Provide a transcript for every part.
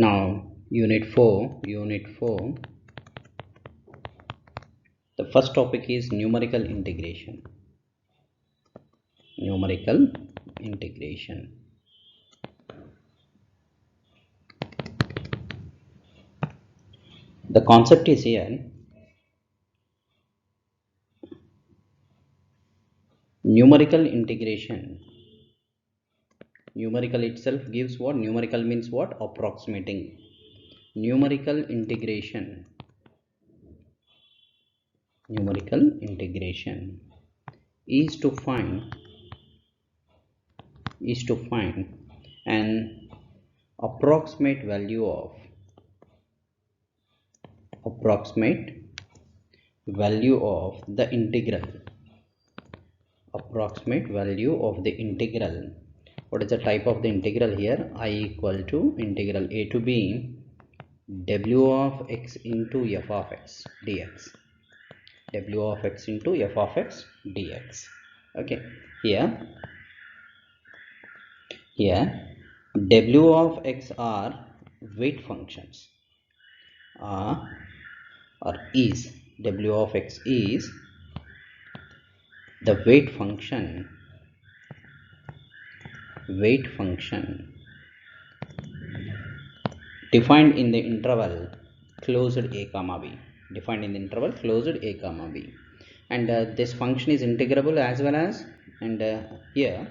Now unit 4. The first topic is numerical integration. The concept is here. Numerical integration. Numerical itself gives what? Numerical means what? Approximating. Numerical integration is to find an approximate value of the integral. What is the type of the integral here? I equal to integral a to b w of x into f of x dx. Okay, here w of x are weight functions, w of x is the weight function defined in the interval closed a comma b. And this function is integrable as well as, and here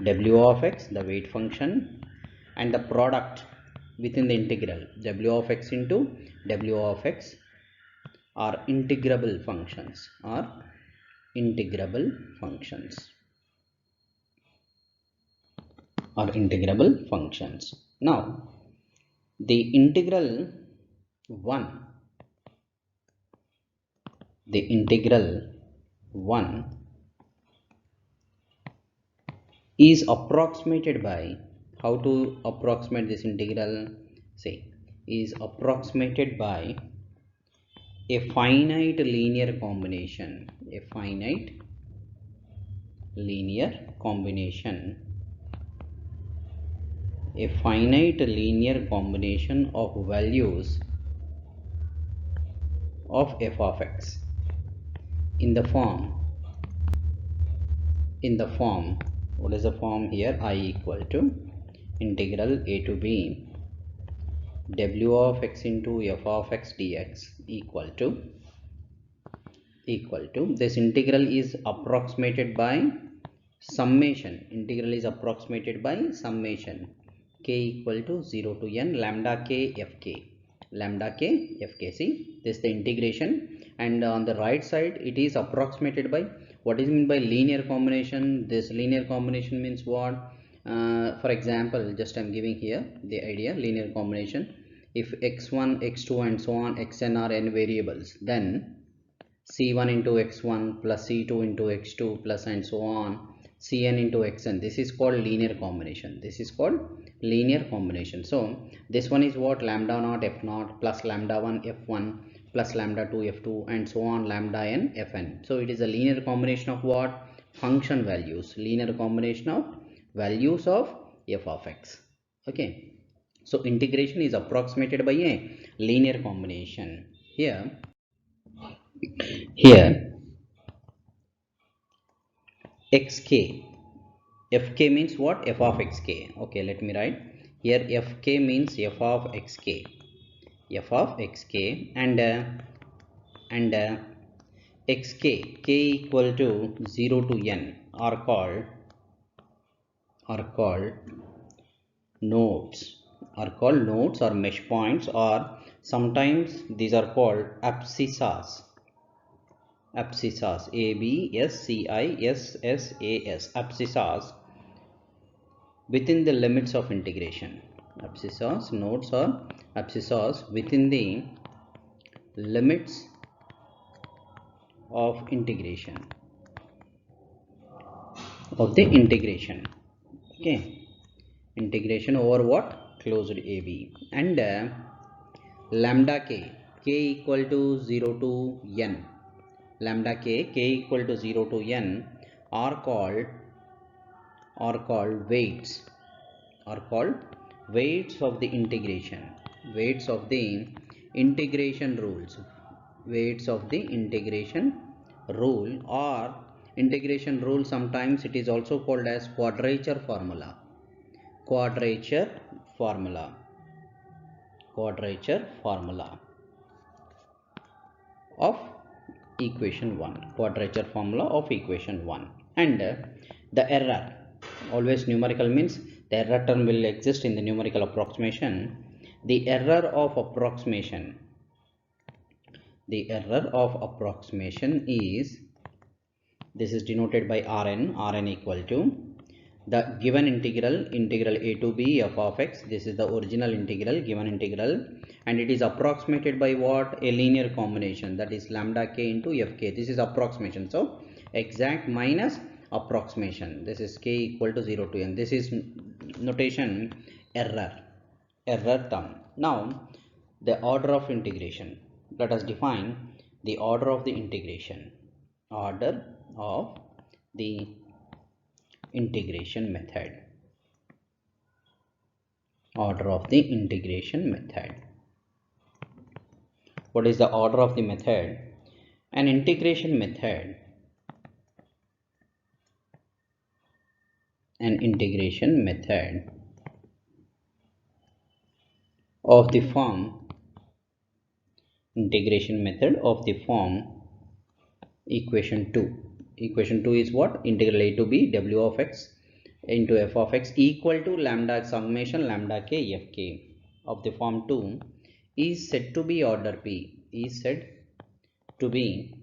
w of x, the weight function, and the product within the integral w of x into w of x are integrable functions. Now the integral 1 is approximated by, how to approximate this integral? Say, is approximated by a finite linear combination, of values of f of x in the form, what is the form here? I equal to integral a to b w of x into f of x dx equal to this integral is approximated by summation. K equal to 0 to n lambda k fk. See, this is the integration, and on the right side it is approximated by, what is meant by linear combination? This linear combination means what? For example, just I am giving here the idea. Linear combination, if x1, x2 and so on xn are n variables, then c1 into x1 plus c2 into x2 plus and so on cn into xn. This is called linear combination. So this one is what? Lambda naught f naught plus lambda 1 f1 plus lambda 2 f2 and so on lambda n fn. So it is a linear combination of what? Function values. Of f of x. Okay, so integration is approximated by a linear combination. Here xk, fk means what? F of xk. Okay, let me write here. Fk means f of xk, and xk, k equal to 0 to n are called nodes, or mesh points, or sometimes these are called abscissas, abscissas, within the limits of integration. Nodes or abscissas within the limits of integration. Okay, integration over what? Closed AB. And lambda k equal to 0 to n, equal to 0 to n are called weights, weights of the integration, weights of the integration rules, weights of the integration rule, or integration rule sometimes it is also called as quadrature formula, quadrature formula, quadrature formula of equation 1, quadrature formula of equation 1. And the error, always numerical means the error term will exist in the numerical approximation. The error of approximation, the error of approximation is, this is denoted by Rn equal to the given integral, integral a to b f of x. This is the original integral, given integral, and it is approximated by what? A linear combination, that is lambda k into fk. This is approximation, so exact minus approximation. This is k equal to 0 to n. This is notation error, error term. Now the order of integration, let us define the order of the integration, order of the integration method, order of the integration method. What is the order of the method? An integration method, an integration method of the form, integration method of the form equation 2. Equation 2 is what? Integral a to b w of x into f of x equal to lambda summation lambda k fk of the form 2 is said to be order p, is said to be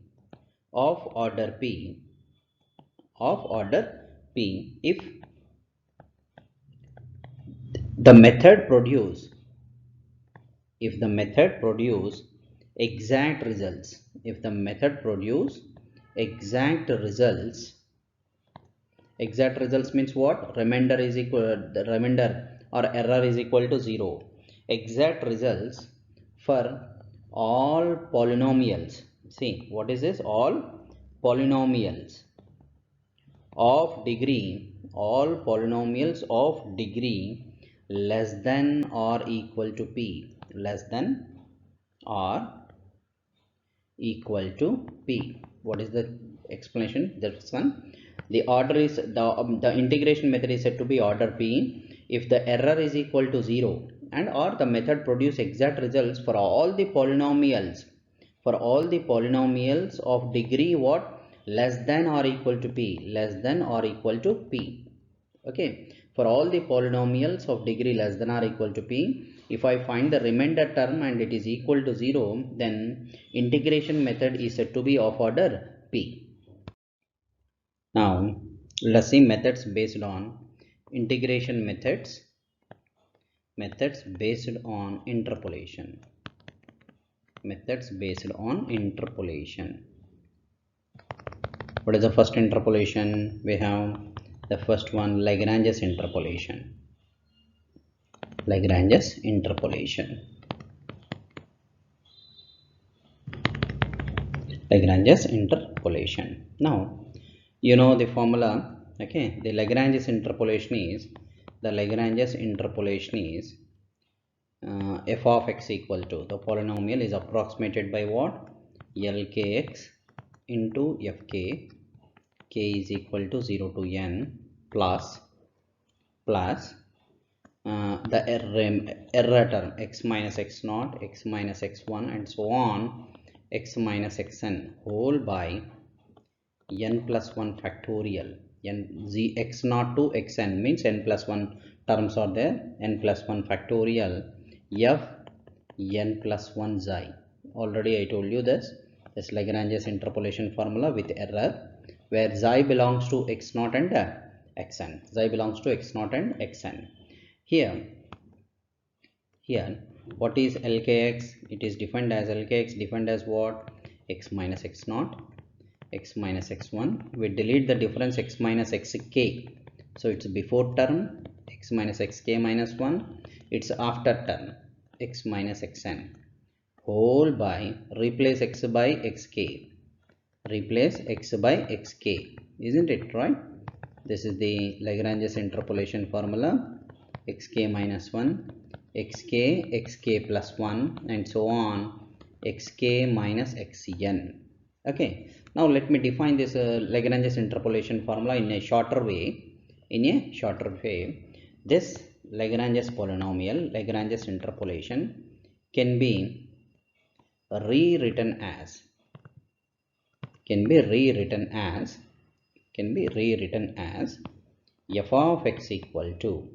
of order p, of order p if the method produce, if the method produce exact results, if the method produce exact results, exact results means what? Remainder is equal, the remainder or error is equal to 0. Exact results for all polynomials. See, what is this? All polynomials of degree, all polynomials of degree less than or equal to p, less than or equal to p. What is the explanation? This one, the order is the integration method is said to be order p if the error is equal to 0 and or the method produce exact results for all the polynomials, for all the polynomials of degree what? Less than or equal to p, less than or equal to p. Okay, for all the polynomials of degree less than or equal to p, if I find the remainder term and it is equal to 0, then integration method is said to be of order p. Now let's see methods based on integration methods, methods based on interpolation, methods based on interpolation. What is the first interpolation? We have the first one, Lagrange's interpolation, Lagrange's interpolation, Lagrange's interpolation. Now you know the formula. Okay, the Lagrange's interpolation is, the Lagrange's interpolation is f of x equal to, the polynomial is approximated by what? Lkx into fk, k is equal to 0 to n plus the error term x minus x naught, x minus x1 and so on, x minus xn whole by n plus 1 factorial, n z x naught to xn means n plus 1 terms are there, n plus 1 factorial f n plus 1 xi. Already I told you this Lagrange's interpolation formula with error, where xi belongs to x naught and xn, xi belongs to x naught and xn. Here what is Lkx? It is defined as, Lkx defined as what? X minus x naught, x minus x1. We delete the difference x minus xk, so it's before term x minus xk minus 1, it's after term x minus xn whole by, replace x by xk, replace x by xk, isn't it right? This is the Lagrange's interpolation formula xk minus 1, xk plus 1, and so on, xk minus xn. Okay, now let me define this Lagrange's interpolation formula in a shorter way. This Lagrange's polynomial, Lagrange's interpolation, can be rewritten as f of x equal to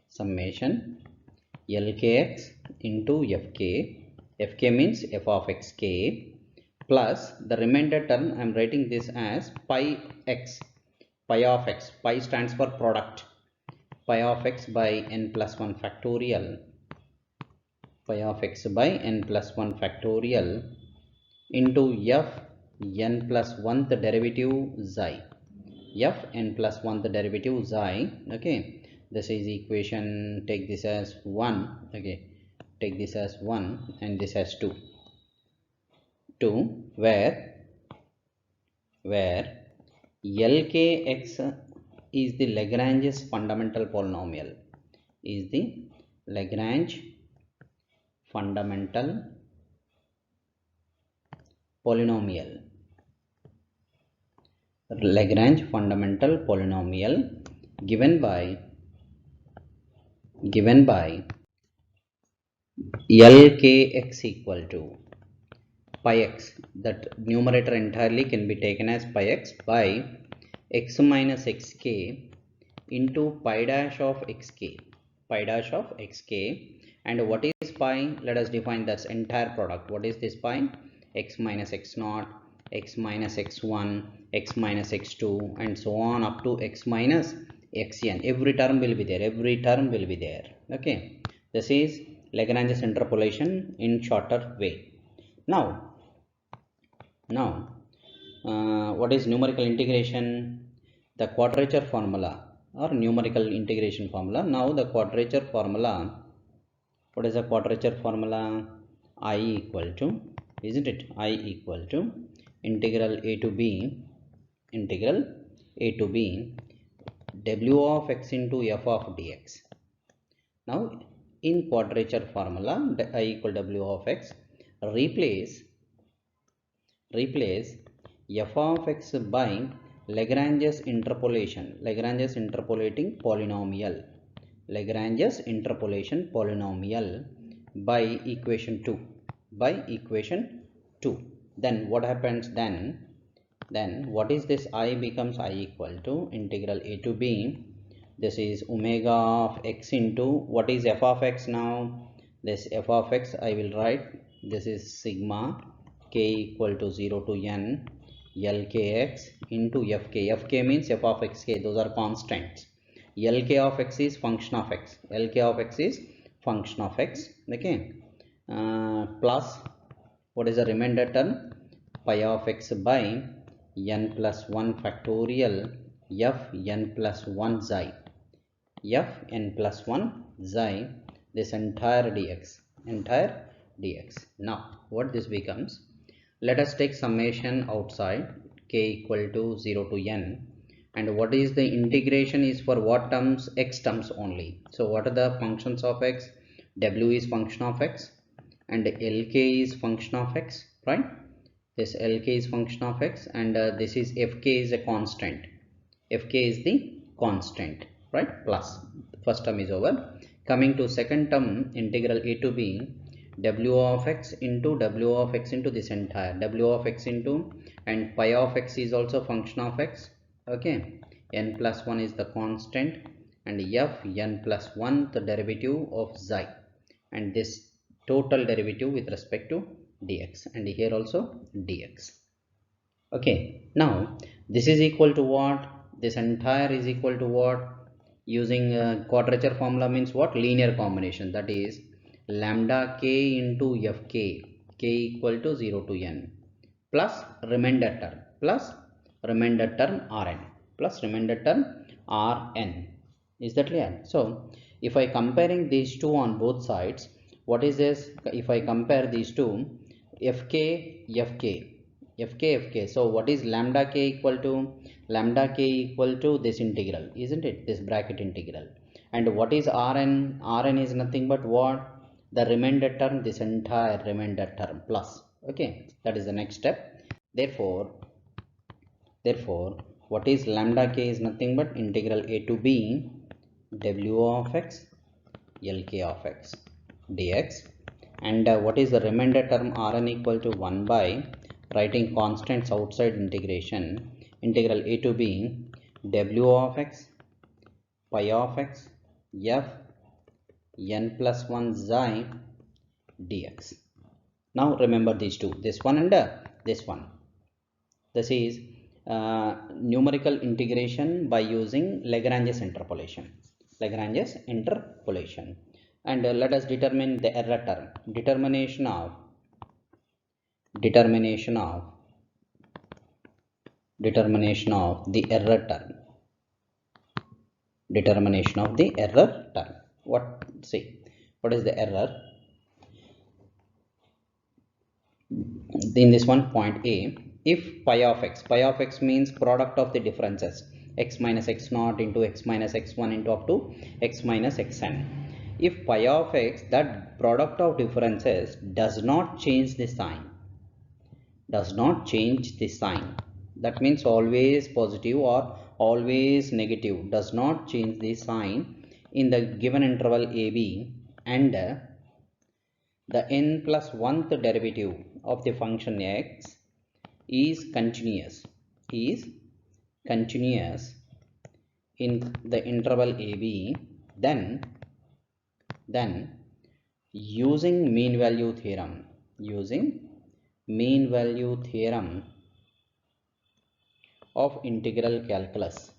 summation lkx into fk. Fk means f of xk, plus the remainder term I am writing this as pi of x. Pi stands for product. Pi of x by n plus 1 factorial. Pi of x by n plus 1 factorial into f n plus 1th derivative xi. F n plus 1th derivative xi. Okay, this is equation. Take this as 1. Okay, take this as 1 and this as 2. Where lkx is the Lagrange's fundamental polynomial. Lagrange fundamental polynomial given by lkx equal to pi x. That numerator entirely can be taken as pi x by x minus xk into pi dash of xk. And what is pi? Let us define this entire product. What is this pi? X minus x0, x minus x1, x minus x2, and so on up to x minus xn. Every term will be there. Okay, this is Lagrange's interpolation in shorter way. Now what is numerical integration? The quadrature formula or numerical integration formula. Now the quadrature formula, what is the quadrature formula? I equal to, isn't it, I equal to integral a to b w of x into f of dx. Now in quadrature formula, I equal w of x, replace f of x by Lagrange's interpolation, Lagrange's interpolating polynomial, Lagrange's interpolation polynomial by equation 2. Then what happens then? What is this? I becomes I equal to integral a to b. This is omega of x into, what is f of x now? This f of x I will write, this is sigma k equal to 0 to n lkx into fk. Fk means f of xk, those are constants. Lk of x is function of x. Okay, plus what is the remainder term? Pi of x by n plus 1 factorial f n plus 1 xi. This entire dx. Now what this becomes? Let us take summation outside, k equal to 0 to n, and what is the integration is for what terms? X terms only. So what are the functions of x? W is function of x and lk is function of x, right? This lk is function of x, and this is fk is a constant. Right? Plus first term is over. Coming to second term, integral a to b w of x into this entire w of x into, and pi of x is also function of x. Okay, n plus 1 is the constant, and f n plus 1 the derivative of xi, and this total derivative with respect to dx, and here also dx. Okay, now this is equal to what? This entire is equal to what? Using quadrature formula means what? Linear combination, that is lambda k into fk, k equal to 0 to n, plus remainder term rn. Is that clear? So if I comparing these two on both sides, what is this? If I compare these two, fk, so what is lambda k equal to? Lambda k equal to this integral, isn't it? This bracket integral. And what is Rn? Rn is nothing but what? The remainder term, this entire remainder term plus. Okay, that is the next step. Therefore what is lambda k is nothing but integral a to b w of x lk of x dx. And what is the remainder term? Rn equal to 1 by writing constants outside integration, integral a to b w of x pi of x f n plus 1 xi dx. Now remember these two, this one and this one. This is numerical integration by using Lagrange's interpolation. Lagrange's interpolation. And let us determine the error term. Determination of the error term. Determination of the error term. What is the error? In this one, point A, if pi of x means product of the differences x minus x naught into x minus x1 into up to x minus xn. If pi of x, that product of differences does not change the sign, that means always positive or always negative, does not change the sign in the given interval AB, and the n plus 1th derivative of the function x is continuous in the interval AB, then using mean value theorem of integral calculus,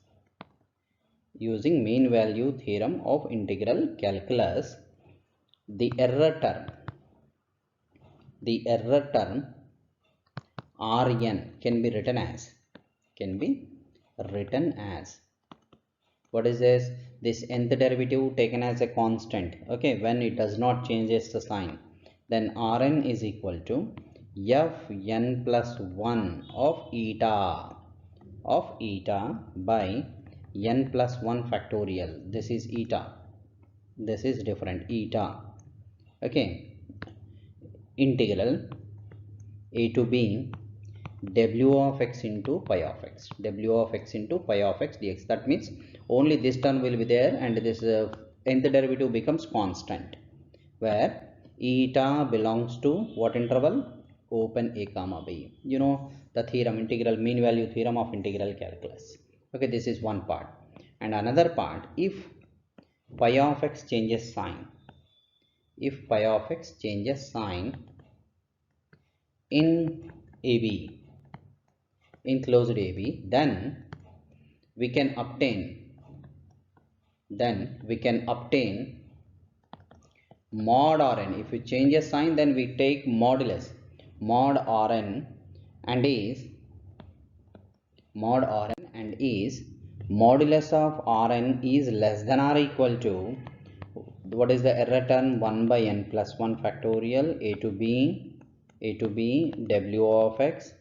the error term Rn can be written as what is this nth derivative taken as a constant. Okay, when it does not changes the sign, then Rn is equal to fn plus 1 of eta by n plus 1 factorial. This is eta, this is different, eta. Okay, integral a to b w of x into pi of x dx. That means only this term will be there, and this nth derivative becomes constant, where eta belongs to what interval? Open a comma b. You know the theorem, integral mean value theorem of integral calculus. Okay, this is one part. And another part, if pi of x changes sign, in AB, in closed AB, then we can obtain mod Rn. If we change a sign, then we take modulus mod Rn, and is modulus of Rn is less than or equal to, what is the error term? 1 by n plus 1 factorial a to b w of x.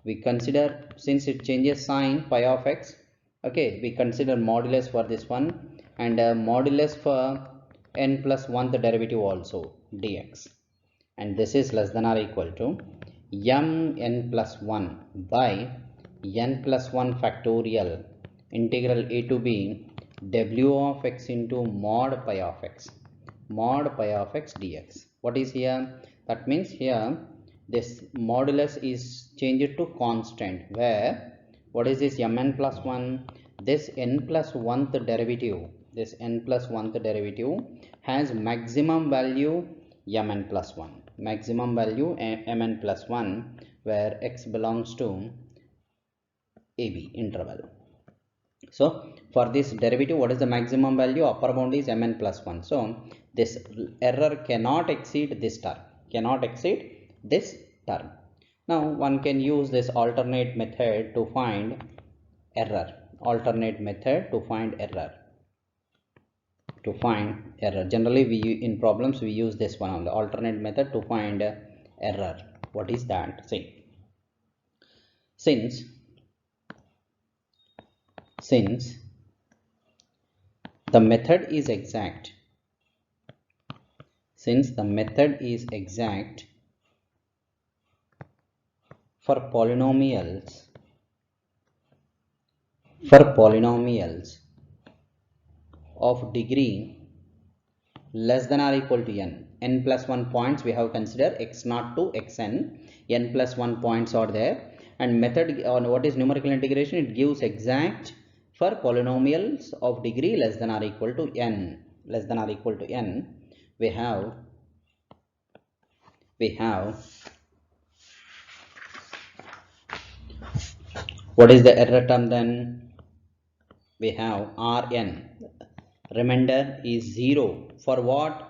We consider, since it changes sign, pi of x, okay, we consider modulus for this one, and modulus for n plus 1th derivative also, dx. And this is less than or equal to n plus 1 by n plus 1 factorial integral a to b w of x into mod pi of x dx. What is here? That means here this modulus is changed to constant, where what is this mn plus 1? This n plus 1th derivative, has maximum value mn plus 1, mn plus 1, where x belongs to AB interval. So for this derivative, what is the maximum value? Upper bound is mn plus 1. So this error cannot exceed this term. Now one can use this alternate method to find error. Generally in problems we use this one on the alternate method to find error. What is that? See, since the method is exact, since the method is exact for polynomials of degree less than or equal to n plus 1 points we have considered x0 to xn, n plus 1 points are there, and method on what is numerical integration, it gives exact for polynomials of degree less than or equal to n. We have what is the error term then? We have Rn, remainder is 0 for what?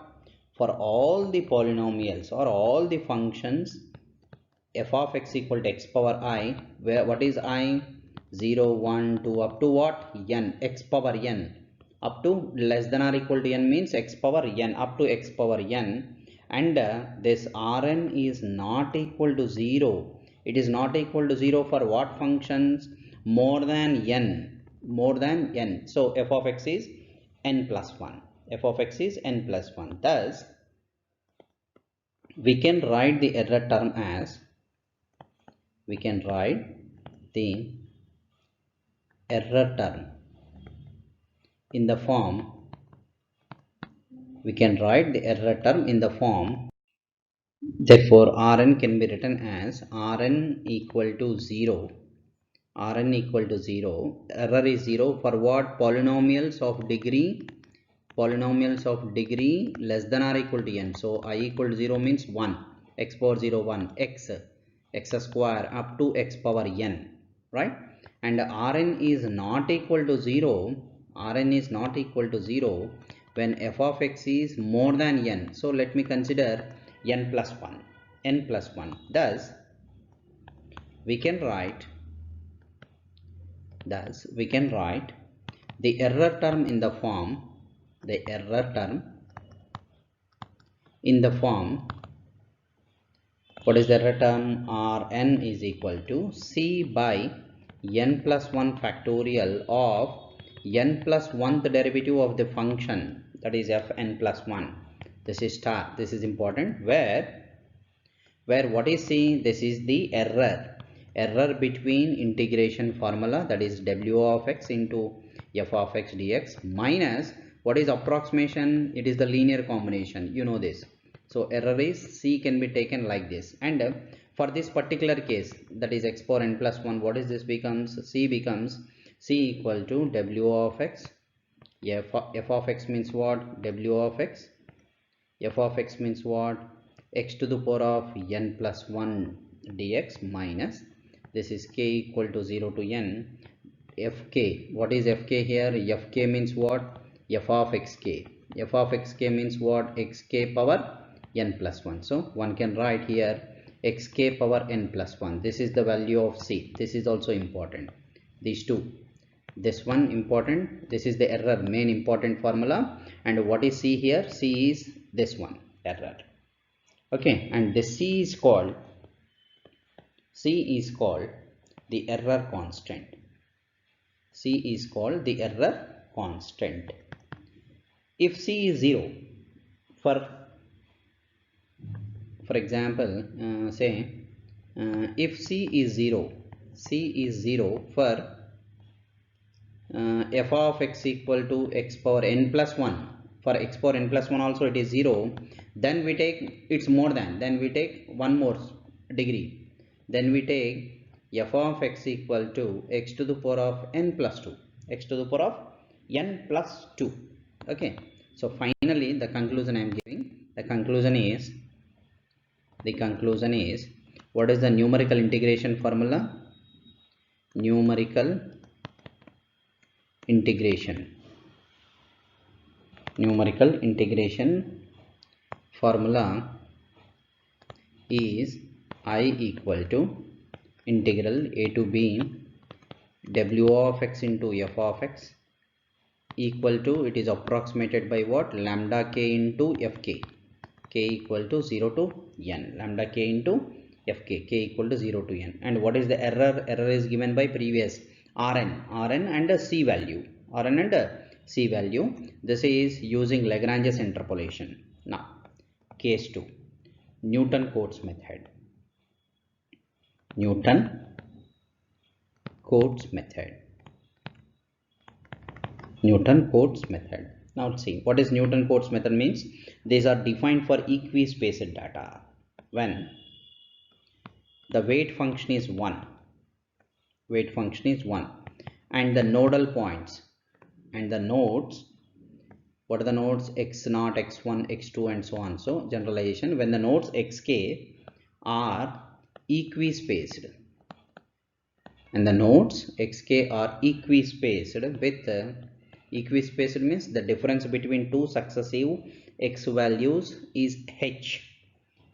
For all the polynomials or all the functions f of x equal to x power I, where what is I? 0, 1, 2 up to what? N, x power n, up to less than or equal to n means x power n, up to x power n, and this Rn is not equal to 0. It is not equal to 0 for what functions? More than n. So f of x is n plus 1. F of x is n plus 1. Thus, we can write the error term as, in the form, therefore Rn can be written as Rn equal to 0. Error is 0 for what? Polynomials of degree less than or equal to n. So I equal to 0 means 1, x power 0 1, x square up to x power n, right? And Rn is not equal to 0. When f of x is more than n. So let me consider n plus 1. Thus we can write the error term in the form, what is the error term? Rn is equal to c by n plus 1 factorial of n plus 1th derivative of the function, that is fn plus 1. This is star. This is important. Where what is c? This is the error between integration formula, that is w of x into f of x dx, minus what is approximation? It is the linear combination. You know this. So error is c can be taken like this. And for this particular case, that is x power n plus 1, what is this becomes? C becomes c equal to w of x. F of x means what? W of x. F of x means what? X to the power of n plus 1 dx minus, this is k equal to 0 to n, fk. What is fk here? Fk means what? F of xk. F of xk means what? Xk power n plus 1. So one can write here xk power n plus 1. This is the value of c. This is also important. These two. This one important. This is the error, main important formula. And what is c here? C is this one, error. Okay, and this c is called the error constant. C is called the error constant. If c is 0, for example, say if c is 0 for f of x equal to x power n plus 1. For x power n plus 1 also it is 0. Then we take, it's more than, then we take one more degree. Then we take f of x equal to x to the power of n plus 2. X to the power of n plus 2. Okay. So finally the conclusion I am giving. The conclusion is what is the numerical integration formula? Numerical integration formula is I equal to integral a to b w of x into f of x equal to, it is approximated by what? Lambda k into fk, k equal to 0 to n, lambda k into fk, k equal to 0 to n. And what is the error? Error is given by previous Rn and c value, Rn and C value. This is using Lagrange's interpolation. Now case 2, Newton Cotes method. Newton Cotes method. Newton Cotes method. Now let's see what is Newton Cotes method means. These are defined for equispaced data when the weight function is 1, and the nodal points and the nodes, what are the nodes? x0, x1, x2 and so on. So generalization, when the nodes xk are equispaced, and the nodes xk are equispaced with equispaced means the difference between two successive x values is h,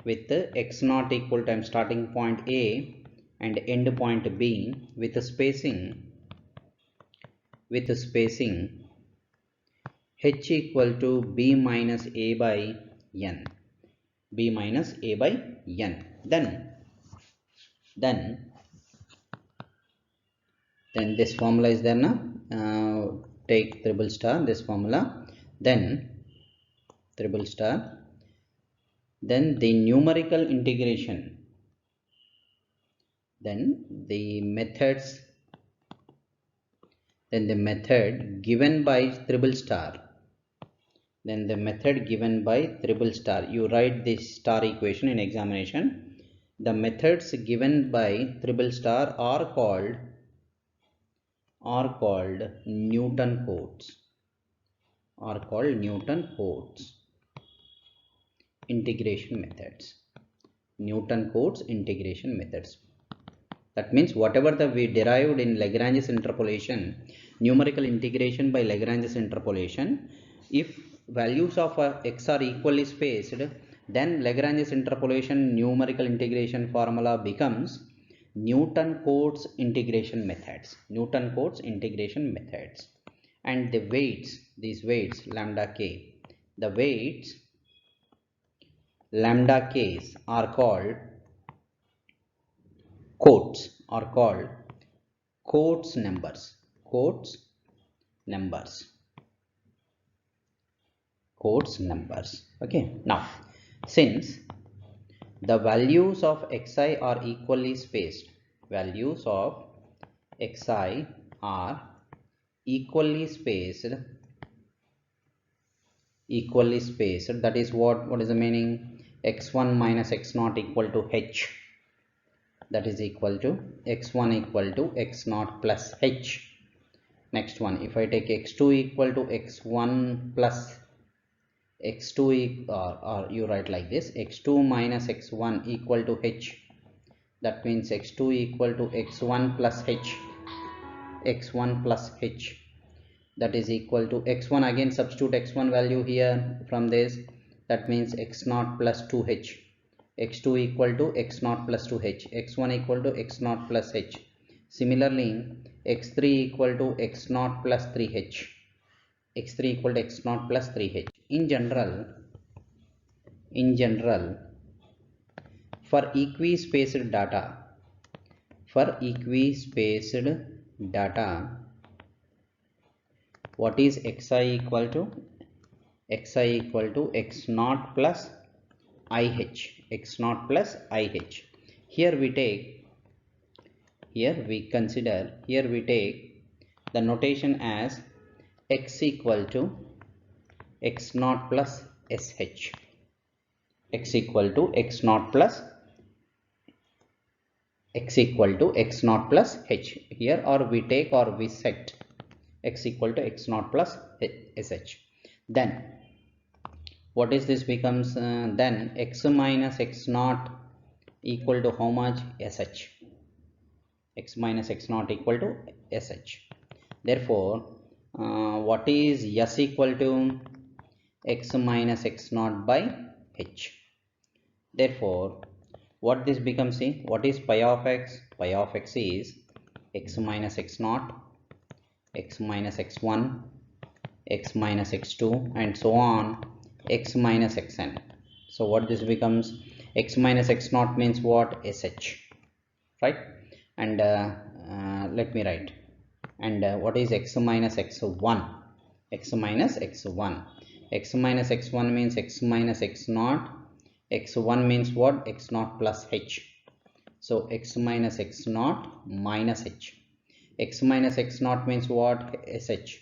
with x0 equal to starting point a and end point b with spacing h equal to b minus a by n, then this formula is there now. Take triple star this formula, then triple star, then the numerical integration, then the methods, then the method given by triple star, you write this star equation in examination. The methods given by triple star are called Newton Cotes, integration methods. Newton Cotes integration methods. That means whatever we derived in Lagrange's interpolation, numerical integration by Lagrange's interpolation, if values of x are equally spaced, then Lagrange's interpolation numerical integration formula becomes Newton Cotes integration methods. And the weights, these weights lambda k, the weights lambda k's are called cotes, numbers. Okay, now since the values of xi are equally spaced, that is what is the meaning? x1 minus x0 equal to h, that is equal to x1 equal to x0 plus h. Next one, if I take x2 equal to x1 plus x2 or you write like this, x2 minus x1 equal to h, that means x2 equal to x1 plus h, that is equal to x1. Again substitute x1 value here from this, that means x0 plus 2h, x2 equal to x0 plus 2h, x1 equal to x0 plus h. Similarly x3 equal to x0 plus 3h, in general for equispaced data, what is xi equal to? x0 plus ih, here we take the notation as x equal to x0 plus sh, h here, or we take or we set x equal to x0 plus sh. Then what is this becomes? Then x minus x0 equal to how much? sh. X minus x0 equal to sh. Therefore what is s equal to? X minus x0 by h. Therefore what this becomes? See, what is pi of x? Pi of x is x minus x0, x minus x1, x minus x2 and so on, x minus xn. So what this becomes? X minus x0 means what? sh, right? And let me write. And what is x minus x1? x minus x1. X minus x1 means x minus x naught. X1 means what? X naught plus h. So x minus x naught minus h. X minus x naught means what? sh.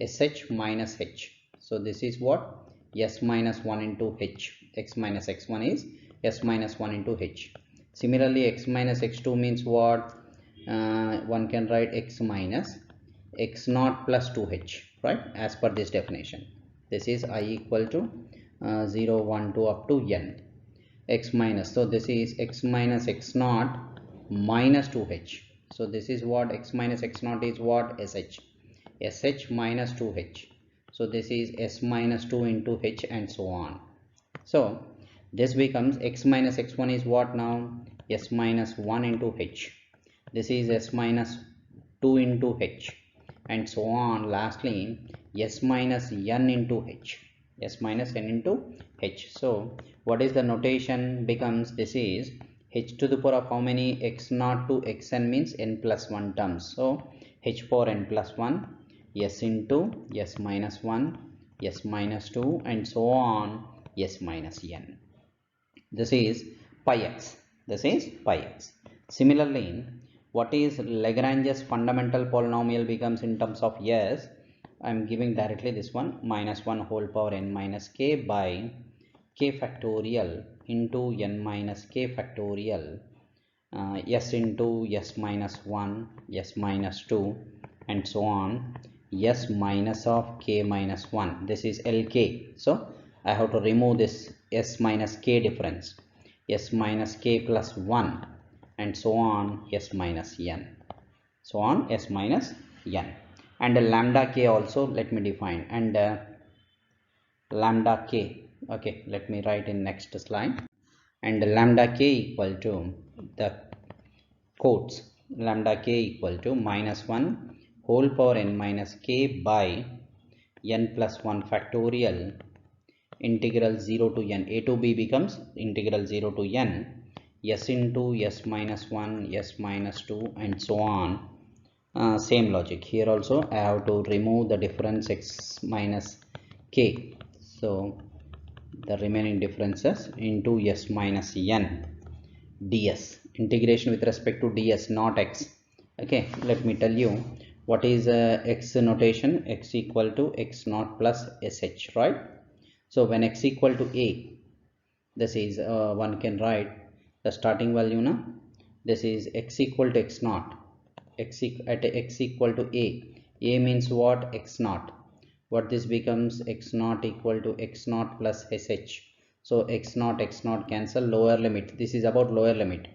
sh minus h. So this is what? S minus 1 into h. X minus x1 is s minus 1 into h. Similarly, x minus x2 means what? One can write x minus x naught plus 2h, right? As per this definition. This is I equal to 0, 1, 2 up to n. X minus, so this is x minus x naught minus 2h. So this is what? X minus x naught is what? sh. sh minus 2h. So this is s minus 2 into h and so on. So this becomes x minus x1 is what now? S minus 1 into h. This is s minus 2 into h and so on. Lastly, s minus n into h. S minus n into h. So what is the notation? Becomes this is h to the power of how many? X naught to xn means n plus 1 terms. So h power n plus 1, s into s minus 1, s minus 2 and so on, s minus n. This is pi x. This is pi x. Similarly, what is Lagrange's fundamental polynomial becomes in terms of s. I am giving directly this one, minus 1 whole power n minus k by k factorial into n minus k factorial s into s minus 1, s minus 2 and so on, s minus of k minus 1. This is lk. So I have to remove this s minus k difference, s minus k plus 1 and so on, s minus n, so on, s minus n. And lambda k also let me define, and lambda k, okay, let me write in next slide. And lambda k equal to the cotes, lambda k equal to minus 1 whole power n minus k by n plus 1 factorial integral 0 to n. A to b becomes integral 0 to n, s into s minus 1, s minus 2 and so on. Same logic here also. I have to remove the difference x minus k. So the remaining differences into s minus n ds. Integration with respect to ds, not x. Okay, let me tell you what is x notation. X equal to x naught plus sh, right? So when x equal to a, this is one can write the starting value now. This is x equal to x naught. At x equal to a means what? X naught. What this becomes? X naught equal to x naught plus sh. So x naught cancel, lower limit. This is about lower limit.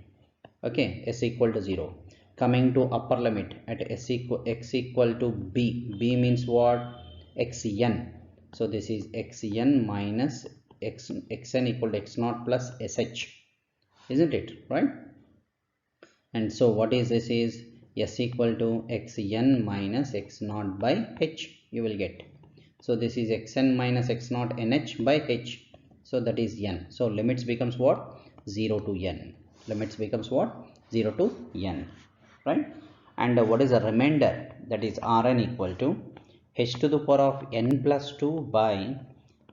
Okay, s equal to 0. Coming to upper limit at x equal to b. B means what? xn. So this is xn minus xn equal to x naught plus sh, isn't it, right? And so what is this is s equal to xn minus x naught by h, you will get. So this is xn minus x naught nh by h, so that is n. So limits becomes what? 0 to n. Limits becomes what? 0 to n, right? And what is the remainder? That is Rn equal to h to the power of n plus 2 by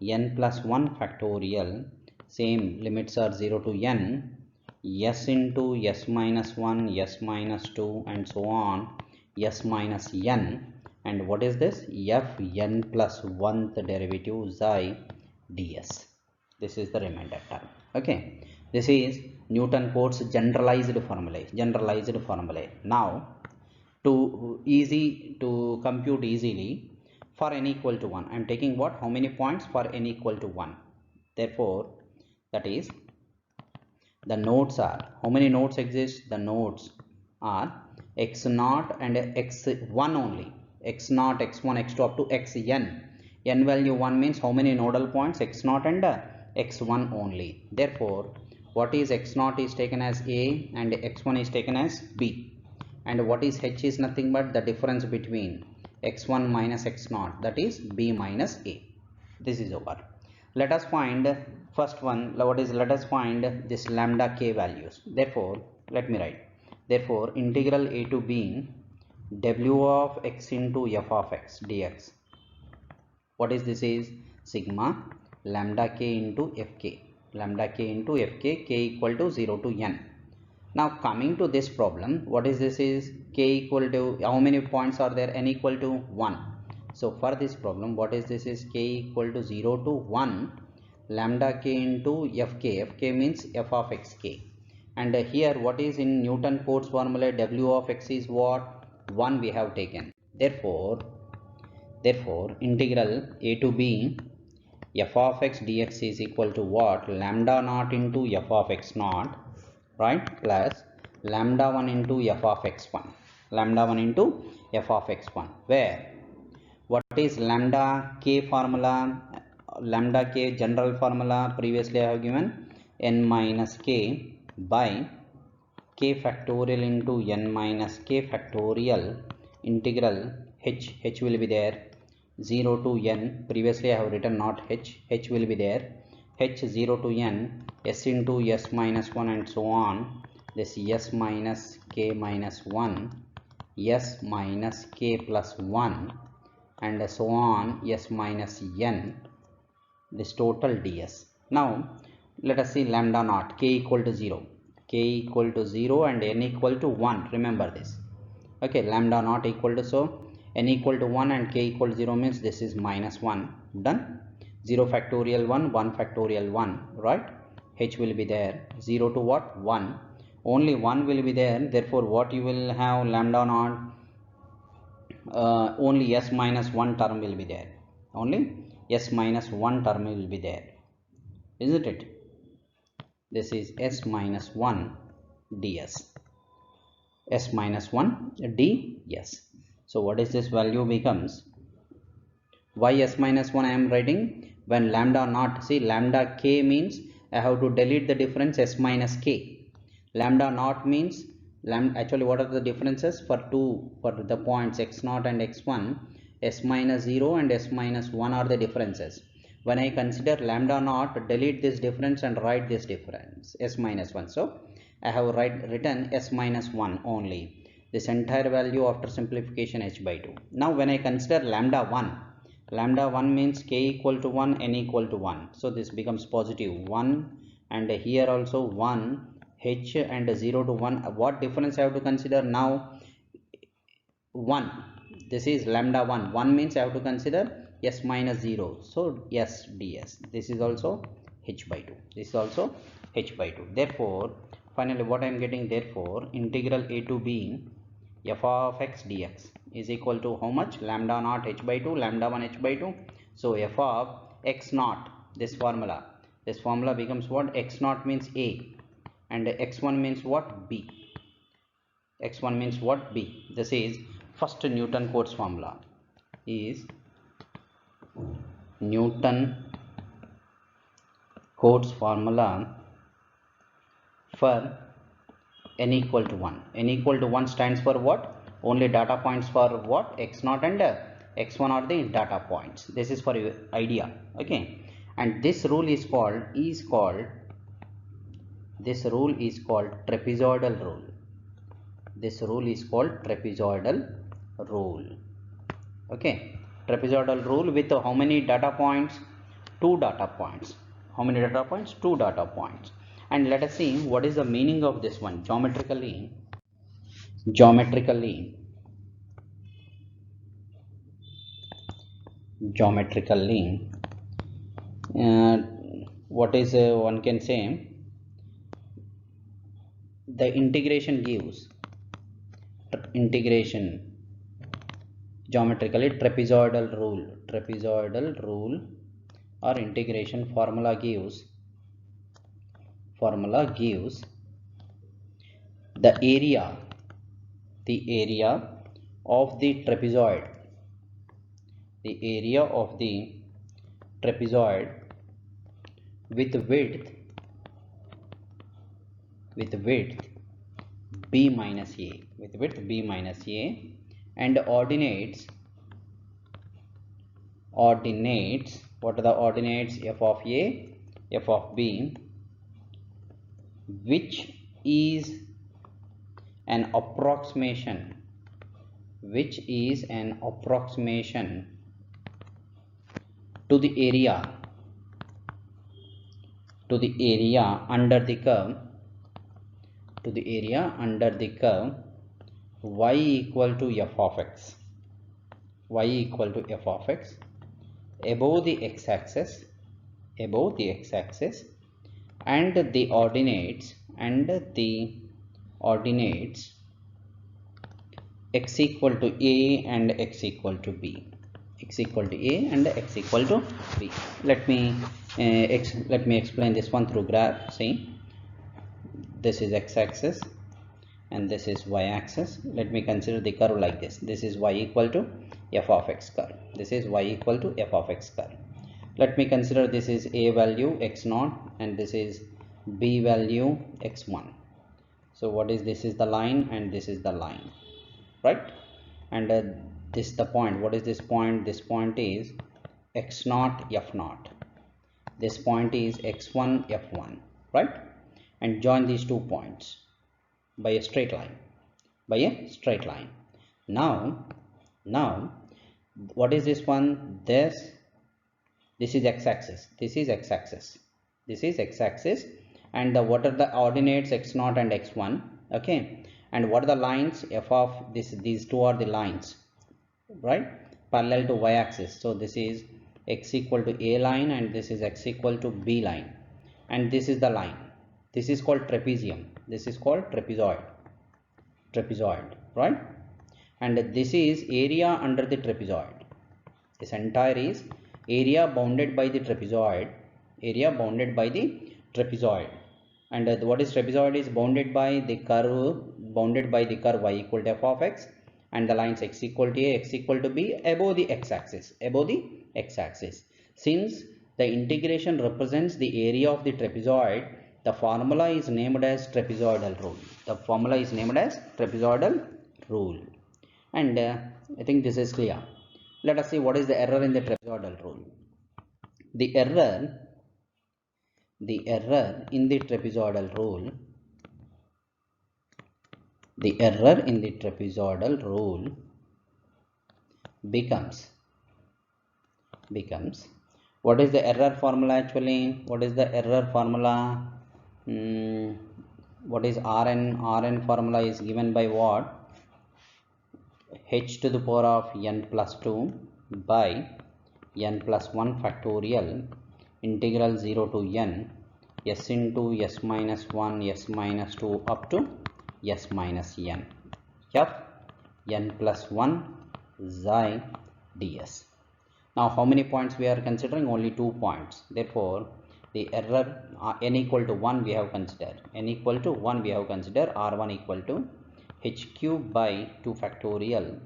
n plus 1 factorial. Same, limits are 0 to n, s into s minus 1, s minus 2 and so on, s minus n. And what is this? fn plus 1th derivative xi ds. This is the remainder term. Okay, this is Newton Cotes generalized formulae. Now to compute easily, for n equal to 1, I am taking what? How many points for n equal to 1? Therefore, that is, the nodes are, how many nodes exist? The nodes are x naught and x1 only. X naught, x1, x2 up to xn. N value 1 means how many nodal points? X naught and x1 only. Therefore, what is x naught is taken as a and x1 is taken as b. And what is h is nothing but the difference between x1 minus x naught, that is b minus a. This is over. Let us find first one. What is? Let us find this lambda k values. Therefore, let me write. Therefore, integral a to b w of x into f of x dx. What is this? Is sigma lambda k into fk, lambda k into fk, k equal to 0 to n. Now coming to this problem, what is this? Is k equal to, how many points are there? N equal to 1. So for this problem, what is this? Is k equal to 0 to 1, lambda k into fk, fk means f of xk. And here what is in Newton Cotes formula? W of x is what? 1 we have taken. Therefore integral a to b f of x dx is equal to what? Lambda naught into f of x naught, right, plus lambda 1 into f of x1, lambda 1 into f of x1, where what is lambda k formula? Lambda k general formula previously I have given n minus k by k factorial into n minus k factorial integral h will be there 0 to n. Previously I have written not h will be there, h 0 to n, s into s minus 1 and so on. This s minus k minus 1, s minus k plus 1 and so on, s minus n, this total ds. Now let us see lambda naught, k equal to 0, k equal to 0 and n equal to 1, remember this. Okay, lambda naught equal to, so n equal to 1 and k equal to 0 means this is minus 1, done. 0 factorial 1, 1 factorial 1, right? H will be there 0 to what? 1, only 1 will be there. Therefore what you will have? Lambda naught, only s minus 1 term will be there, only s minus 1 term will be there, isn't it? This is s minus 1 ds, s minus 1 ds. So what is this value becomes? Why s minus 1 I am writing? When lambda naught, see lambda k means I have to delete the difference s minus k. Lambda naught means lambda, actually what are the differences for the points x0 and x1? S minus 0 and s minus 1 are the differences. When I consider lambda naught, delete this difference and write this difference s minus 1. So I have written s minus 1 only, this entire value after simplification h by 2. Now when I consider lambda 1 means k equal to 1, n equal to 1, so this becomes positive 1, and here also 1, h and 0 to 1. What difference I have to consider now? 1, this is lambda 1 means I have to consider s minus 0, so s ds. This is also h by 2, this is also h by 2. Therefore finally what I am getting? Therefore integral a to b f of x dx is equal to how much? Lambda naught h by 2, lambda 1 h by 2. So f of x naught, this formula becomes what? X naught means a and x1 means what? B. X1 means what? B. This is first Newton Cotes formula, is Newton Cotes formula for n equal to 1. N equal to 1 stands for what? Only data points for what? X0 and x1 are the data points. This is for your idea. Okay, and this rule is called trapezoidal rule. This rule is called trapezoidal rule. Okay, trapezoidal rule with how many data points? 2 data points. How many data points? 2 data points. And let us see what is the meaning of this one geometrically. What is one can say? The integration gives geometrically trapezoidal rule or integration formula gives the area of the trapezoid, with width b minus a, and ordinates, what are the ordinates? F of a, f of b, which is an approximation to the area under the curve, to the area under the curve y equal to f of x, y equal to f of x above the x-axis, and the ordinates x equal to a and x equal to b, x equal to a and x equal to b. Let me explain this one through graph. See, this is x-axis and this is y-axis. Let me consider the curve like this. This is y equal to f of x curve. This is y equal to f of x curve. Let me consider this is a value x0 and this is b value x1. So what is this? Is the line and this is the line, right? And this is the point. What is this point? This point is x0 f0. This point is x1 f1, right? And join these 2 points by a straight line, Now what is this one? This is x-axis, and what are the ordinates x0 and x1? Okay, and what are the lines? F of this, these two are the lines, right, parallel to y-axis. So this is x equal to a line and this is x equal to b line, and this is the line. This is called trapezium, this is called trapezoid, right? And this is area under the trapezoid. This entire is area bounded by the trapezoid, and what is trapezoid? Is bounded by the curve, y equal to f of x, and the lines x equal to a, x equal to b above the x-axis, Since the integration represents the area of the trapezoid, the formula is named as trapezoidal rule. And I think this is clear. Let us see what is the error in the trapezoidal rule. The error in the trapezoidal rule becomes what is the error formula actually? What is the error formula? What is Rn formula is given by what? H to the power of n plus 2 by n plus 1 factorial integral 0 to n s into s minus 1 s minus 2 up to s minus n f n plus 1 xi ds. Now how many points we are considering? Only 2 points. Therefore the error n equal to 1 we have considered. R1 equal to h cube by 2 factorial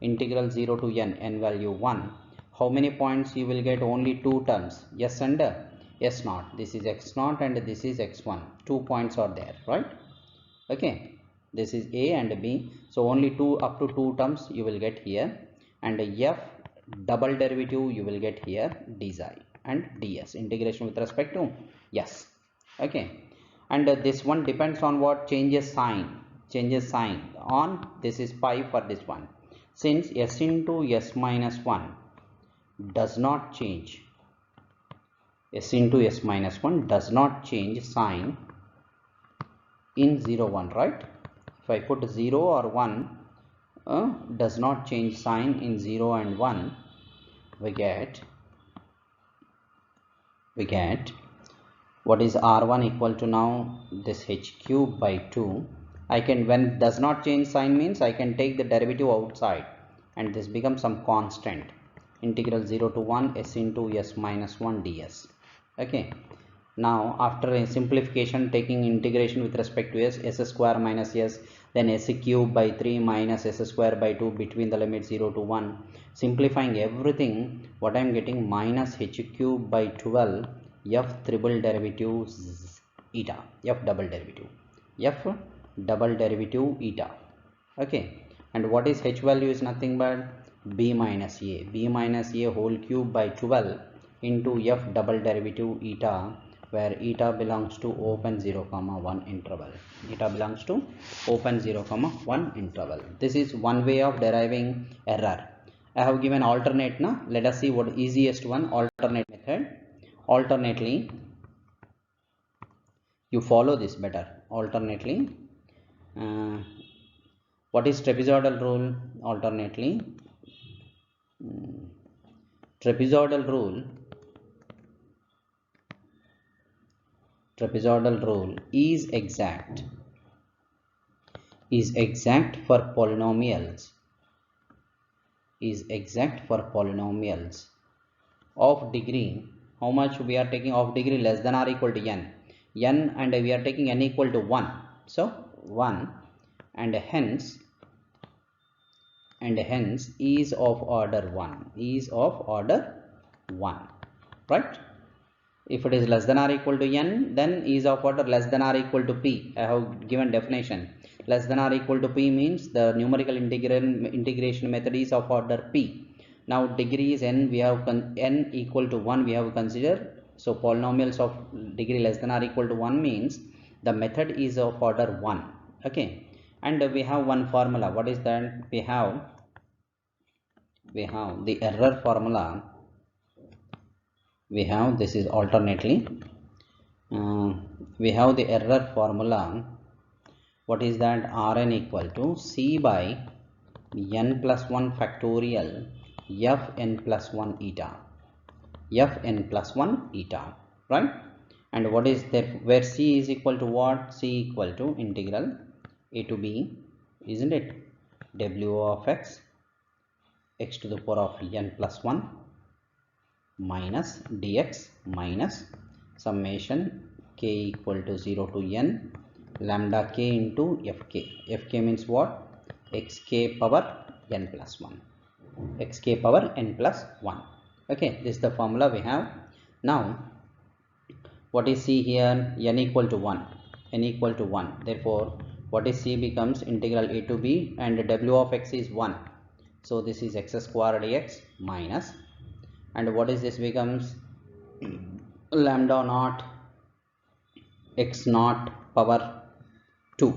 integral 0 to n value 1. How many points you will get? Only 2 terms, s and s0. This is x0 and this is x1. 2 points are there, right? Okay, this is a and b, so only 2 up to 2 terms you will get here, and f double derivative you will get here, d xi and ds, integration with respect to s. Okay, and this one depends on what? Changes sign on this is pi for this one. Since s into s minus 1 does not change, sign in 0 1, right? If I put 0 or 1, does not change sign in 0 and 1, we get what is R1 equal to now this h cube by 2. I can, when does not change sign means I can take the derivative outside and this becomes some constant, integral 0 to 1 s into s minus 1 ds. Okay, now after a simplification, taking integration with respect to s square minus s, then s cube by 3 minus s square by 2 between the limit 0 to 1, simplifying everything, what I am getting? Minus h cube by 12 f triple derivative eta, f double derivative eta. Okay, and what is h value? Is nothing but b minus a whole cube by 12 into f double derivative eta, where eta belongs to open 0 comma 1 interval. This is one way of deriving error. I have given alternate na. Let us see what easiest one, alternate method. Alternately, you follow this better. Alternately, what is trapezoidal rule? Alternately, trapezoidal rule is exact for polynomials of degree. How much we are taking? Of degree less than or equal to n, and we are taking n equal to 1, so 1, and hence is of order 1, right? If it is less than or equal to n, then is of order less than or equal to p. I have given definition. Less than or equal to p means the numerical integration method is of order p. Now degree is n, we have n equal to 1 we have considered. So polynomials of degree less than or equal to 1 means the method is of order 1. Okay, and we have one formula. What is that? We have the error formula. We have, this is alternately, we have the error formula. What is that? Rn equal to c by n plus 1 factorial fn plus 1 eta, right? And what is that? Where c is equal to what? C equal to integral a to b, isn't it? W of x to the power of n plus 1 minus dx minus summation k equal to 0 to n lambda k into fk. Fk means what? Xk power n plus 1. Okay, this is the formula we have. Now what is c here? N equal to 1. Therefore what is c becomes integral a to b, and w of x is 1. So this is x square dx minus, and what is this becomes? Lambda naught x naught power 2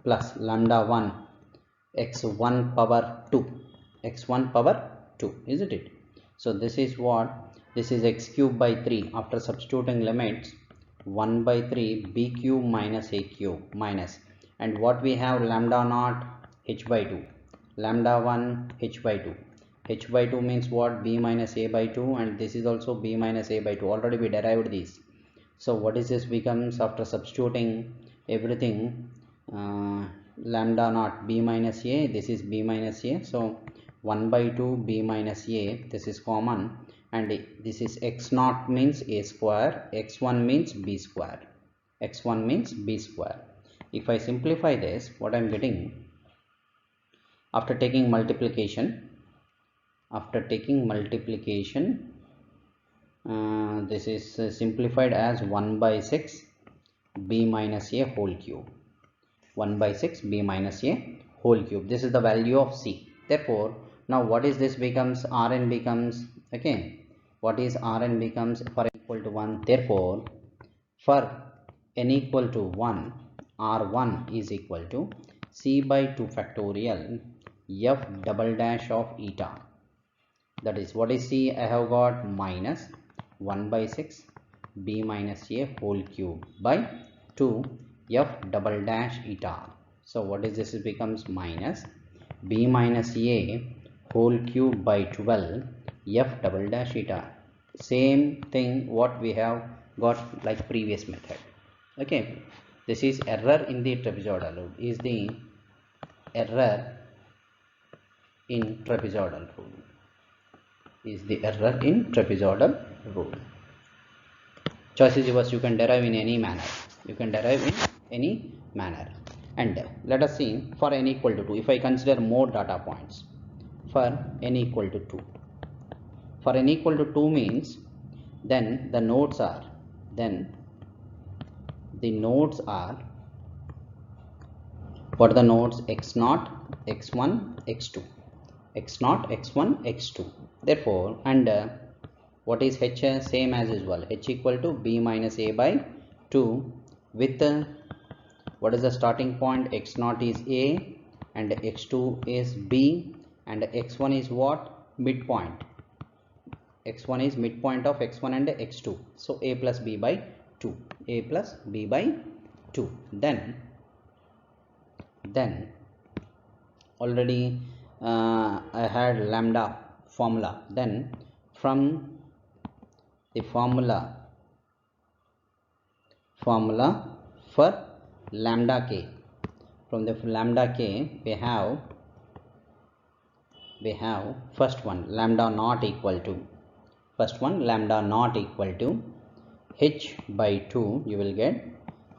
plus lambda 1 x1 power 2, isn't it? So this is what? This is x cube by 3. After substituting limits, 1 by 3 b cube minus a cube minus, and what we have? Lambda naught h by 2, lambda 1 h by 2. H by 2 means what? B minus a by 2, and this is also b minus a by 2. Already we derived this. So what is this becomes? After substituting everything, lambda naught b minus a, this is b minus a, so 1 by 2 b minus a, this is common, and this is x naught means a square, x1 means b square. If I simplify this, what I am getting? After taking multiplication, this is simplified as 1 by 6 b minus a whole cube. This is the value of c. Therefore now what is this becomes? Rn becomes, okay, what is Rn becomes? For n equal to 1, therefore for n equal to 1, R1 is equal to c by 2 factorial f double dash of eta. That is, what is c? I have got minus 1 by 6 b minus a whole cube by 2 f double dash eta. So what is this? It becomes minus b minus a whole cube by 12 f double dash eta. Same thing what we have got like previous method. Okay, this is error in the trapezoidal rule. Is the error in trapezoidal rule. Choice is yours. You can derive in any manner. And let us see for n equal to 2. If I consider more data points for n equal to 2. For n equal to 2 means then the nodes are what are the nodes? x0, x1, x2. Therefore, and what is h? Same as usual. H equal to b minus a by 2 with what is the starting point? x0 is a and x2 is b, and x1 is what? Midpoint. X1 is midpoint of x1 and x2. So a plus b by 2. A plus b by 2. Then already I had lambda formula. Then from the formula for lambda k, from the lambda k we have first one lambda not equal to h by 2. You will get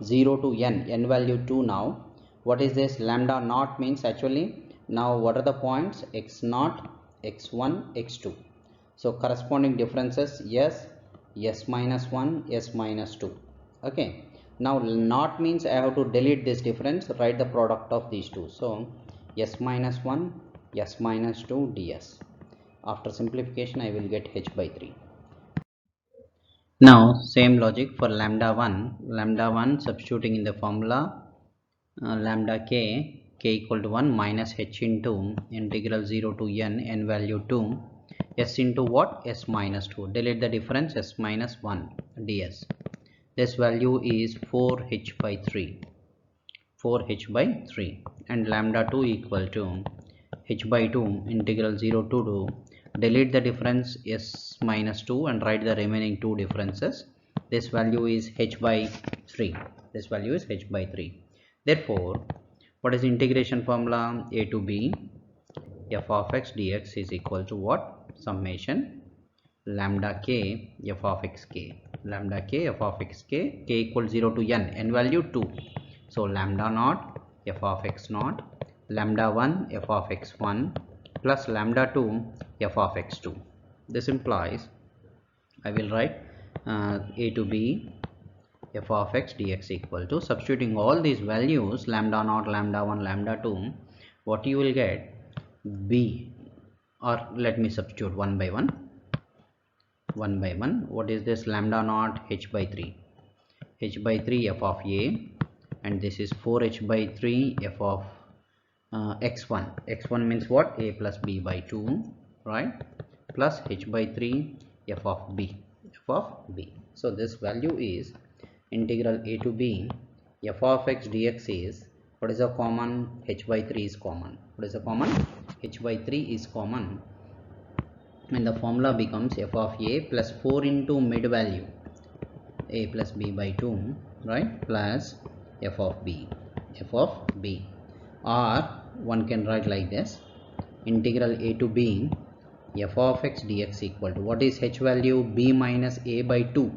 0 to n value 2. Now what is this? Lambda naught means actually, now what are the points? x0, x1, x2. So corresponding differences s minus 1, s minus 2. Okay, now naught means I have to delete this difference, write the product of these two. So s minus 1, s minus 2 ds. After simplification I will get h by 3. Now same logic for lambda 1 substituting in the formula, lambda k equal to 1 minus h into integral 0 to n value 2, s into what? S minus 2. Delete the difference, s minus 1 ds. This value is 4h by 3. And lambda 2 equal to h by 2 integral 0 to 2. Delete the difference s minus 2 and write the remaining two differences. This value is h by 3. Therefore, what is integration formula? A to b f of x dx is equal to what? Summation lambda k f of x k. K equals 0 to n value 2. So lambda naught f of x naught, lambda 1 f of x1 plus lambda 2 f of x2. This implies I will write a to b f of x dx equal to, substituting all these values, lambda naught, lambda 1, lambda 2, what you will get? B, or let me substitute one by one. What is this? Lambda naught h by 3 f of a, and this is 4h by 3 f of x1 means what? A plus b by 2, right, plus h by 3 f of b. So this value is integral a to b f of x dx is, what is a common? H by 3 is common. H by 3 is common, and the formula becomes f of a plus 4 into mid value a plus b by 2, right, plus f of b. Or one can write like this, integral a to b f of x dx equal to, what is h value? B minus a by 2.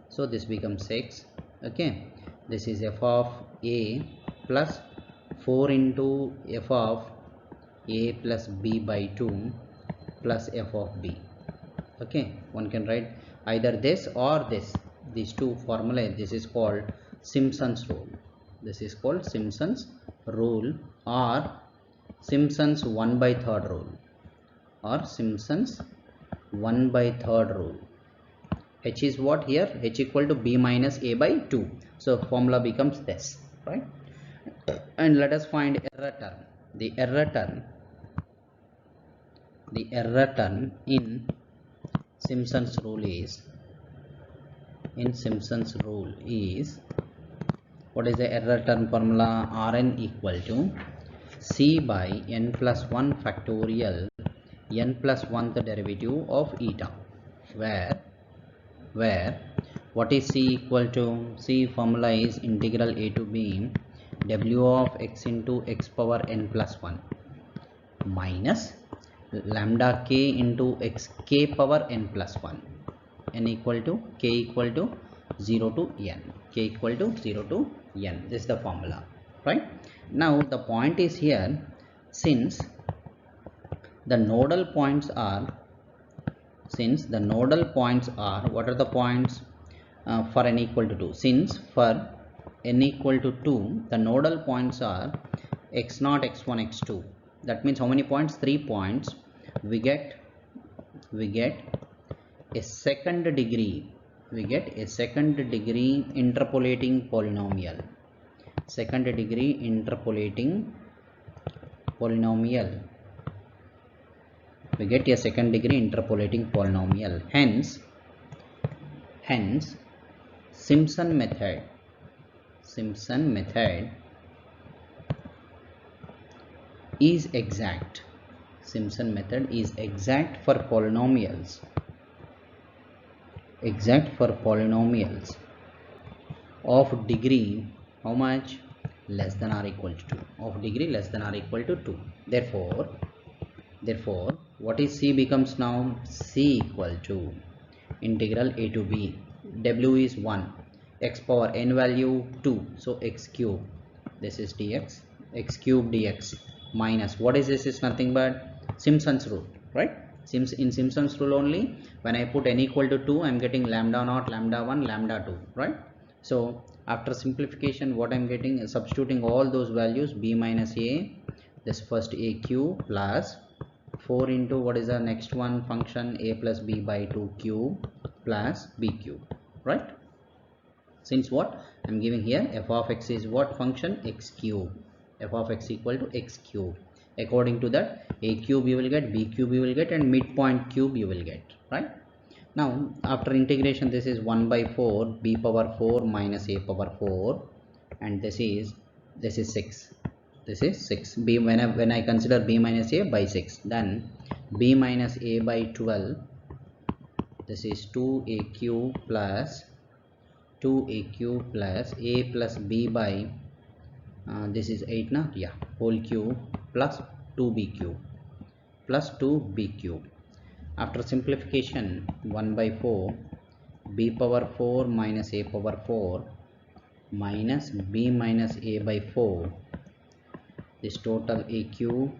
So this becomes 6. Okay, this is f of a plus 4 into f of a plus b by 2 plus f of b. Okay, one can write either this or this, these two formulae. This is called Simpson's rule. Or Simpson's 1/3 rule, H is what here? H equal to b minus a by 2. So formula becomes this, right? And let us find error term. The error term in Simpson's rule is, what is the error term formula? Rn equal to c by n plus 1 factorial n plus 1th derivative of eta, where what is c equal to? C formula is integral a to b w of x into x power n plus 1 minus lambda k into x k power n plus 1, n equal to k equal to 0 to n. This is the formula, right? Now the point is here, since the nodal points are, what are the points for n equal to 2? Since for n equal to 2, the nodal points are x0, x1, x2. That means how many points? 3 points. We get a second degree. Interpolating polynomial. we get a second degree interpolating polynomial. Hence Simpson method is exact. Simpson method is exact for polynomials. Of degree how much? Less than or equal to 2. Of degree less than or equal to 2. Therefore what is C becomes now? C equal to integral a to b. W is 1. X power n value 2. So x cube. This is dx. X cube dx minus, what is this? Is nothing but Simpson's rule, right? In Simpson's rule only, when I put n equal to 2, I am getting lambda naught, lambda 1, lambda 2, right? So after simplification, what I am getting is substituting all those values, b minus a, this first a cube plus 4 into what is the next one function, a plus b by 2 cube plus b cube, right? Since what I am giving here, f of x is what function? X cube. F of x equal to x cube. According to that, a cube you will get, b cube you will get, and midpoint cube you will get, right? Now after integration, this is 1 by 4 b power 4 minus a power 4, and this is 6. This is 6. B when I consider b minus a by 6, then b minus a by 12. This is 2a cube plus a plus b by this is 8 na, yeah, whole cube plus 2b cube plus 2b cube. After simplification, 1 by 4 b power 4 minus a power 4 minus b minus a by 4, this total a cube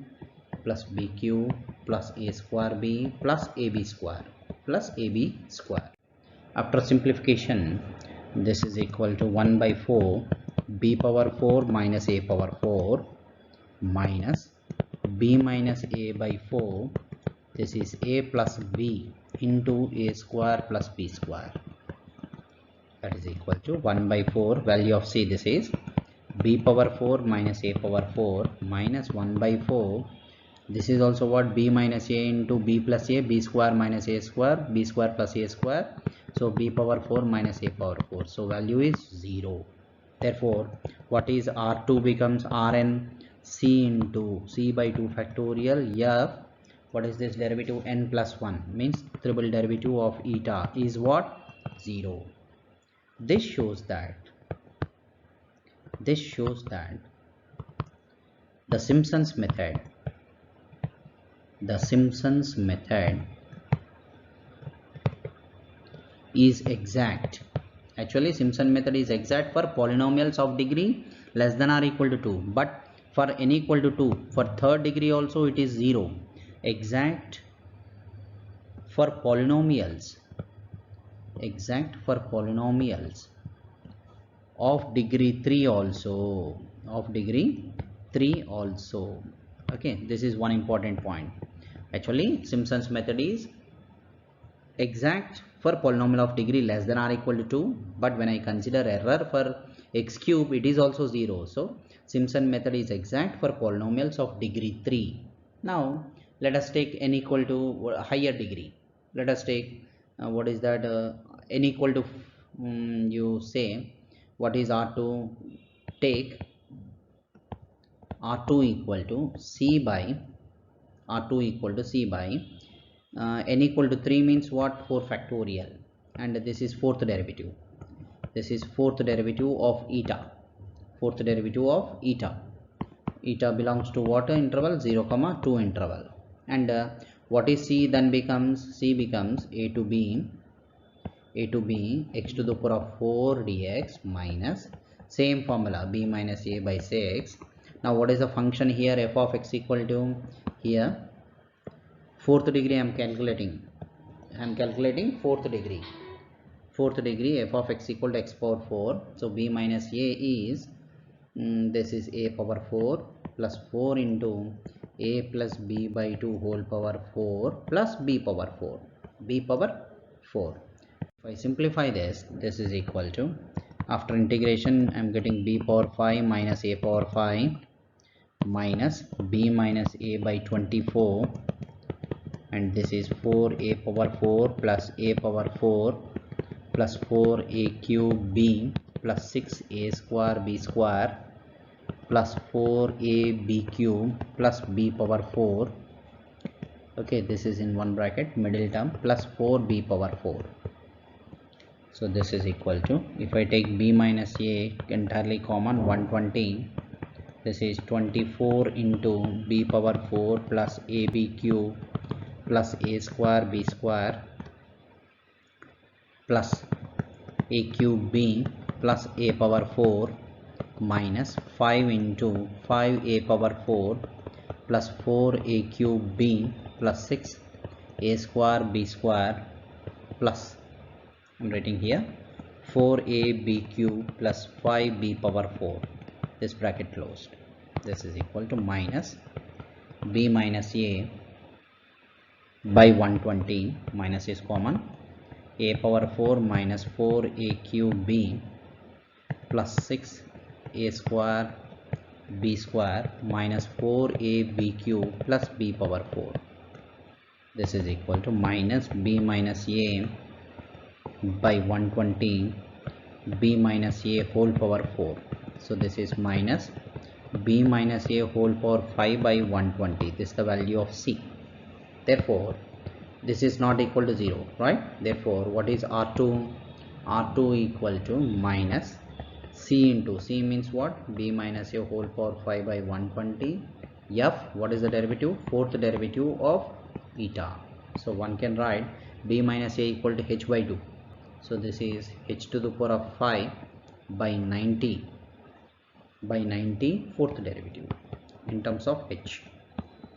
plus b cube plus a square b plus ab square plus ab square. After simplification, this is equal to 1 by 4 b power 4 minus a power 4 minus b minus a by 4, this is a plus b into a square plus b square, that is equal to 1 by 4 value of c, this is b power 4 minus a power 4 minus 1 by 4, this is also what, b minus a into b plus a, b square minus a square, b square plus a square, so b power 4 minus a power 4, so value is 0. Therefore what is R2 becomes Rn c into c by 2 factorial f, what is this derivative, n plus 1, means triple derivative of eta is what, 0. This shows that the Simpson's method is exact. Actually Simpson method is exact for polynomials of degree less than or equal to 2, but for n equal to 2, for third degree also it is 0. Exact for polynomials of degree 3 also, okay, this is one important point. Actually Simpson's method is exact for polynomial of degree less than or equal to 2, but when I consider error for x cube, it is also 0. So Simpson method is exact for polynomials of degree 3. Now let us take n equal to higher degree. Let us take what is that, n equal to you say what is R2, take R2 equal to c by n equal to 3 means what, 4 factorial, and this is fourth derivative. This is fourth derivative of eta. Eta belongs to what interval, 0, 2 interval, and what is c then becomes, c becomes a to b x to the power of 4 dx minus same formula b minus a by 6. Now what is the function here, f of x equal to, here fourth degree I am calculating fourth degree f of x equal to x power 4, so b minus a is this is a power 4 plus 4 into a plus b by 2 whole power 4 plus b power 4. If I simplify this, this is equal to, after integration I am getting b power 5 minus a power 5 minus b minus a by 24 and this is 4a power 4 plus a power 4 plus 4a cube b plus 6a square b square plus 4ab cube plus b power 4. Okay, this is in one bracket, middle term, plus 4b power 4. So this is equal to, if I take b minus a entirely common, 120. This is 24 into b power 4 plus ab cube plus a square b square plus a cube b plus a power 4 minus 5 into 5a power 4 plus 4a cube b plus 6 a square b square plus, I'm writing here, 4ab cube plus 5b power 4, this bracket closed. This is equal to minus b minus a by 120, minus is common, a power 4 minus 4a cube b plus 6 a square b square minus 4ab cube plus b power 4. This is equal to minus b minus a by 120 b minus a whole power 4. So this is minus b minus a whole power 5 by 120. This is the value of c. Therefore this is not equal to 0, right? Therefore what is r2? R2 equal to minus c into, c means what? B minus a whole power 5 by 120. F, what is the derivative? Fourth derivative of eta. So one can write b minus a equal to h by 2. So this is h to the power of 5 by 90 fourth derivative in terms of h.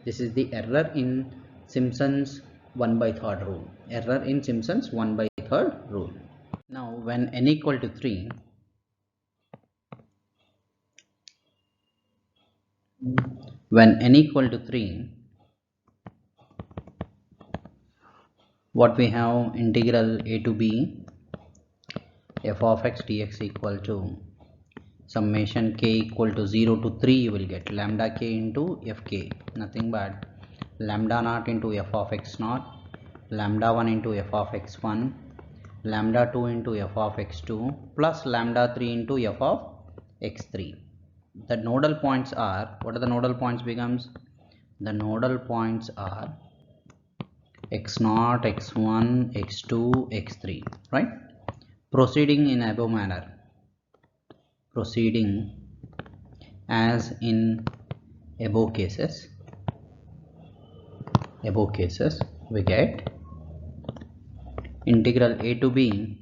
This is the error in Simpson's 1/3 rule. Error in Simpson's 1/3 rule. Now when n equal to 3, what we have, integral a to b f of x dx equal to summation k equal to 0 to 3, you will get lambda k into fk, nothing but lambda naught into f of x naught, lambda 1 into f of x1, lambda 2 into f of x2 plus lambda 3 into f of x3. The nodal points are, what are the nodal points becomes? The nodal points are x0, x1, x2, x3, right? Proceeding in above manner, proceeding as in above cases, we get integral a to b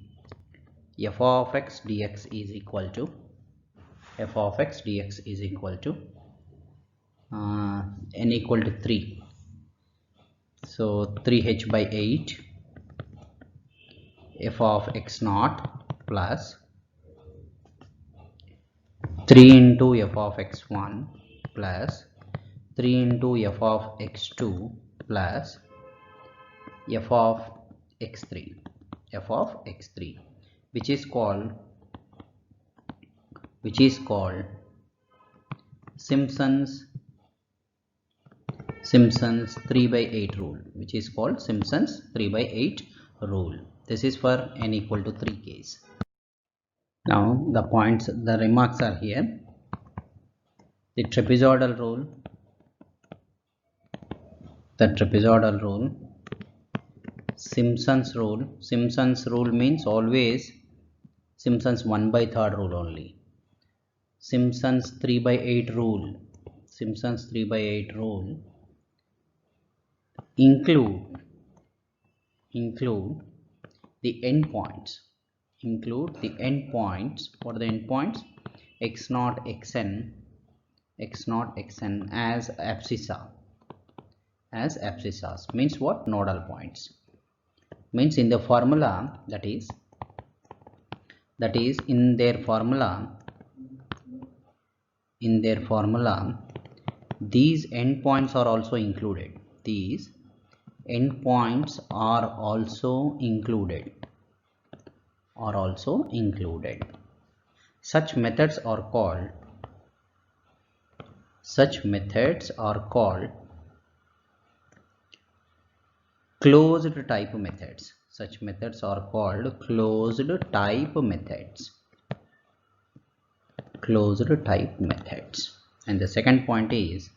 f of x dx is equal to n equal to 3. So 3h by 8 f of x naught plus 3 into f of x1 plus 3 into f of x2 plus f of x3, which is called Simpson's 3/8 rule, which is called Simpson's 3/8 rule. This is for n equal to 3 case. Now the points, the remarks are here. The trapezoidal rule, Simpson's rule means always Simpson's 1/3 rule only. Simpson's 3/8 rule, include the endpoints. What are the endpoints? x0, xn as abscissa. Means what? Nodal points. Means in the formula, that is in their formula, these endpoints are also included. Such methods are called closed type methods. Such methods are called closed type methods. Closed type methods. And the second point is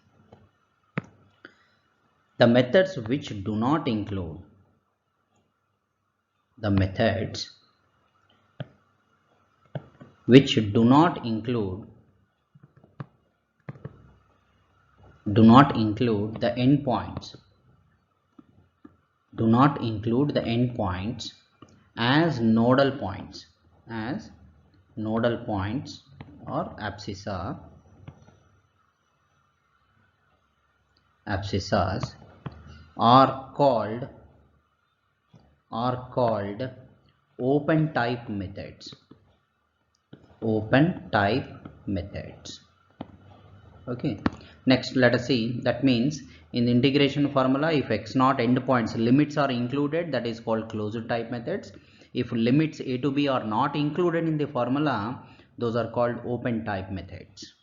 the methods which do not include the methods which do not include the endpoints as nodal points or abscissas are called open type methods. Okay, next let us see. That means in the integration formula, if x0 endpoints limits are included, that is called closed type methods. If limits a to b are not included in the formula, those are called open type methods.